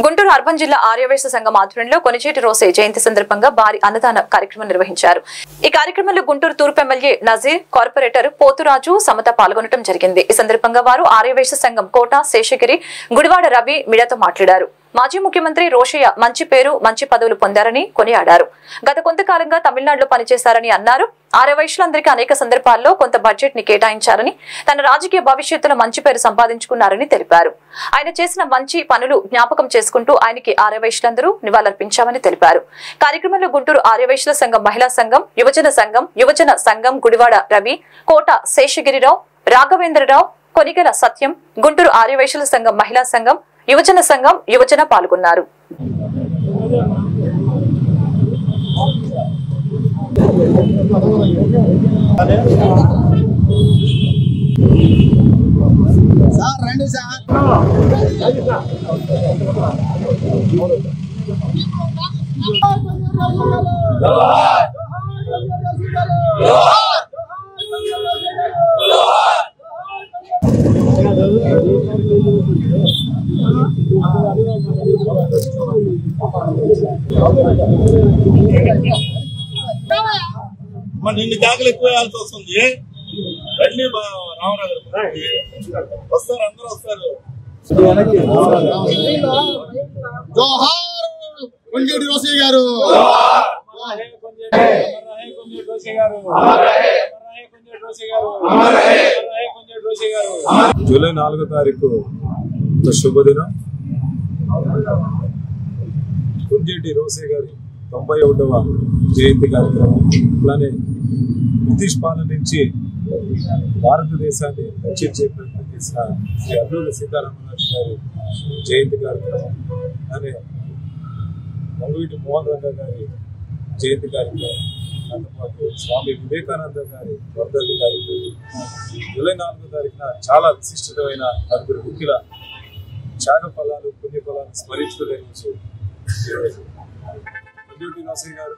Guntur urban జిల్లా ఆర్యవైశ్య సంఘం ఆధ్వర్యంలో కొనిచేటి రోసే జయంతి సందర్భంగా భారీ అన్నదాన కార్యక్రమం నిర్వహించారు. ఈ కార్యక్రమంలో గుంటూరు తూర్పు ఎమ్మెల్యే నజీర్, కార్పొరేటర్ పోతురాజు, సమత పాల్గొనడం జరిగింది. ఈ సందర్భంగా వారు ఆర్యవైశ్య సంఘం కోట శేషగిరి, గుడివాడ రవి మీడియాతో మాట్లాడారు. మాజీ ముఖ్యమంత్రి రోషయ్య మంచి పేరు, మంచి పదవులు పొందారని కొనియాడారు. గత కొంతకాలంగా తమిళనాడులో పనిచేశారని అన్నారు. ఆర్యవైశ్యులందరికీ అనేక సందర్భాల్లో కొంత బడ్జెట్ ని కేటాయించారని, తన రాజకీయ భవిష్యత్తులో మంచి పేరు సంపాదించుకున్నారని తెలిపారు. ఆయన చేసిన మంచి పనులు జ్ఞాపకం చేసుకుంటూ ఆయనకి ఆర్యవైశ్యులందరూ నివాళులర్పించామని తెలిపారు. కార్యక్రమంలో గుంటూరు ఆర్యవైశ్యుల సంఘం మహిళా సంఘం, యువజన సంఘం గుడివాడ రవి, కోట శేషగిరిరావు, రాఘవేంద్రరావు, కొనిగల సత్యం, గుంటూరు ఆర్యవైశ్యుల సంఘం మహిళా సంఘం, యువజన పాల్గొన్నారు. నిన్ను జాగ్రత్త ఎక్కువేయాల్సి వస్తుంది. రండి రామరాజు వస్తారు, అందరూ వస్తారు. జోహార్ కొంజేటి రోసయ్య గారు. జూలై 4వ తారీఖు శుభదినం. కొంజేటి రోసయ్య గారి 91వ జయంతి కార్యక్రమం. అలానే బ్రిటిష్ పాలన నుంచి భారతదేశాన్ని రక్షించే ప్రయత్నం చేసిన శ్రీ అల్లూరి సీతారామరాజు గారి జయంతి కార్యక్రమం, అలానే మంగువీటి మోహన్ రంగ గారి జయంతి కార్యక్రమం, దాంతోపాటు స్వామి వివేకానంద గారి వర్ధంతి కార్యక్రమం. జూలై 4వ తారీఖున చాలా విశిష్టమైన నలుగురు ముఖ్యుల త్యాగ ఫలాలు, పుణ్య ఫలాలు స్మరించుకునే రోజు. కొంజేటి రోసయ్య గారు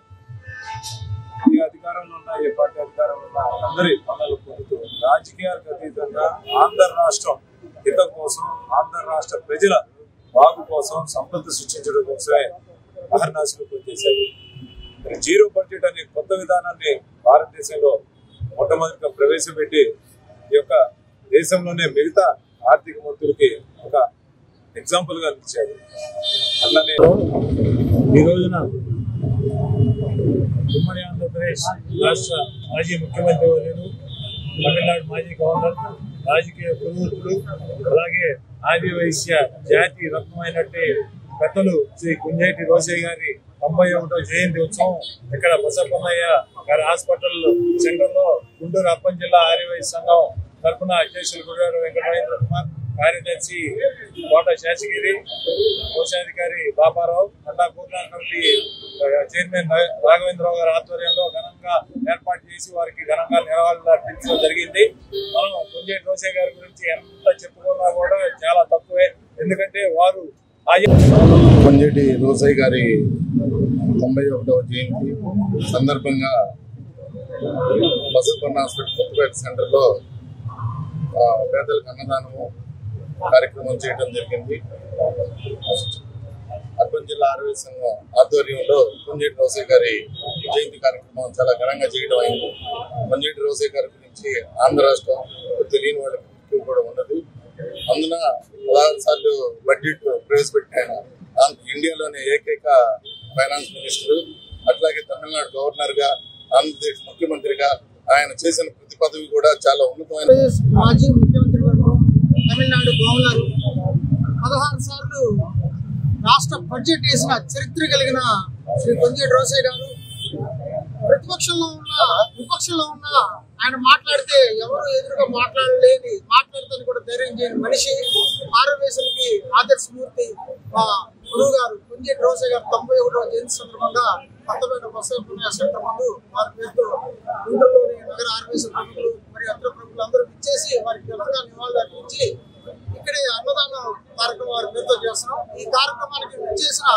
ఏ అధికారంలో ఉన్నా, ఏ పార్టీ అధికారంలో ఉన్నా అందరి పనులు పొందుతూ రాజకీయాలకు అతీతంగా ఆంధ్ర రాష్ట్రం హితం కోసం, ఆంధ్ర రాష్ట్ర ప్రజల బాగు కోసం, సంపద సృష్టించడం కోసమే అహర్నాశలు పనిచేశారు. మరి జీరో బడ్జెట్ అనే కొత్త విధానాన్ని భారతదేశంలో మొట్టమొదటిగా ప్రవేశపెట్టి ఈ యొక్క దేశంలోనే మిగతా ఆర్థిక మంత్రులకి ఒక ఎగ్జాంపుల్ గా నిలిచారు. అట్లానే ఈ రోజున ఉమ్మడి ఆంధ్రప్రదేశ్ రాష్ట్ర మాజీ ముఖ్యమంత్రి వర్యులు, తమిళనాడు మాజీ గవర్నర్, రాజకీయ ప్రవృత్తులు, అలాగే ఆదివైశ్య జాతి రత్నమైనట్టు పెద్దలు శ్రీ కొంజేటి రోసయ్య గారి 91వ జయంతి ఉత్సవం ఇక్కడ బసప్పన్నయ్య గారి హాస్పిటల్ సెంటర్ లో గుంటూరు అర్బన్ జిల్లా ఆర్యవైశ్య సంఘం తరఫున అధ్యక్షులు గుడివాడ వెంకటమహేంద్ర కుమార్, కార్యదర్శి కోట శేషగిరి, కోశాధికారి బాపారావు, అడ్డా ప్రోగ్రాం కమిటీ చైర్మన్ రాఘవేంద్రరావు గారి ఆధ్వర్యంలో ఘనంగా ఏర్పాటు చేసి వారికి ఘనంగా నివాళులు అర్పించడం జరిగింది. మనం కొంజేటి రోసయ్య గారి గురించి ఎంత చెప్పుకున్నా కూడా చాలా తక్కువే. ఎందుకంటే వారు కొంజేటి రోసయ్య గారి 91వ జయంతి సందర్భంగా బసప్పన్న హాస్పిటల్ కొత్తపేట సెంటర్ లో పేదలకు అన్నదానము కార్యక్రమం చేయడం జరిగింది. అర్బన్ జిల్లా ఆర్యవైశ్య సంఘం ఆధ్వర్యంలో కొంజేటి రోసయ్య గారి జయంతి కార్యక్రమం చాలా ఘనంగా చేయడం అయింది. కొంజేటి రోసయ్య గారి గురించి ఆంధ్ర రాష్ట్రం తెలియని వాళ్ళకి కూడా ఉన్నది. అందున 16 సార్లు బడ్జెట్ ప్రవేశపెట్టిన ఇండియాలోనే ఏకైక ఫైనాన్స్ మినిస్టర్, అట్లాగే తమిళనాడు గవర్నర్ గా, ఆంధ్రప్రదేశ్ ముఖ్యమంత్రిగా ఆయన చేసిన ప్రతి పదవి కూడా చాలా ఉన్నతమైన. మాజీ ముఖ్యమంత్రి వర్గం, తమిళనాడు గవర్నర్, 16 సార్లు రాష్ట్ర బడ్జెట్ వేసిన చరిత్ర కలిగిన శ్రీ కొంజేటి రోసయ్య గారు ప్రతిపక్షంలో ఉన్న, విపక్షంలో ఉన్న ఆయన మాట్లాడితే ఎవరు ఎదురుగా మాట్లాడతాను కూడా ధైర్యం చేయని మనిషి. ఆర్యవైశ్యులకి ఆదర్శమూర్తి మా గురువు గారు కొంజేటి రోసయ్య గారు 91వ జయంతి సందర్భంగా కొత్తపేట బసప్పన్నయ్య సెంటర్ ముందు వారి పేరుతో గుంటూరులోని నగర ఆర్యవైశ్య ప్రముఖులు మరియు ఇతర ప్రముఖులు అందరూ ఇచ్చేసి వారికి ఘనంగా నివాళులు అర్పించి ఇక్కడే అన్నదాన కార్యక్రమం వారి పేరుతో చేస్తున్నాం. ఈ కార్యక్రమానికి ఇచ్చేసిన